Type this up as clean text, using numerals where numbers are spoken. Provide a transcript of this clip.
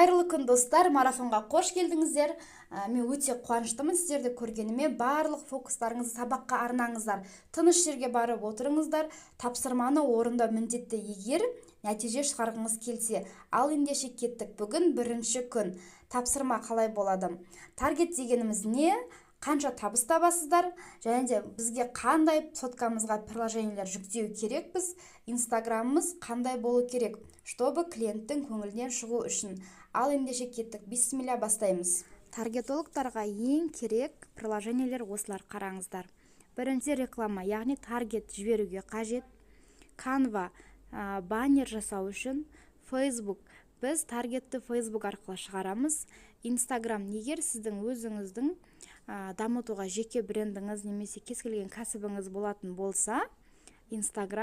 Қайырлы күн достар, марафонға қош келдіңіздер. Мен өте қуаныштымын сіздерді көргеніме. Барлық фокустарыңызды сабаққа арнаңыздар. Тыныш жерге барып отырыңыздар. Тапсырманы орындау міндетті, егер нәтиже шығарғыңыз келсе. Ал ендеше кеттік. Бүгін бірінші күн. Тапсырма қалай болады? Таргет дегеніміз не? Қанша табыс табасыздар, және де бізге қандай соткамызға приложениелер жүктеу керекпіз, инстаграмымыз қандай болу керек, чтобы клиенттің көңілінен шығу үшін. Ал ендеше кеттік, бисмилля бастаймыз. Таргетологтарға ең керек приложениелер осылар, қараңыздар. Бірінші реклама, яғни таргет жіберуге қажет. Canva баннер жасау үшін. Facebook, біз таргетті Facebook арқылы шығарамыз. Instagram, егер сіздің өзіңіздің дамытуға жеке брендіңіз немесе кез келген кәсібіңіз болатын болса, Instagram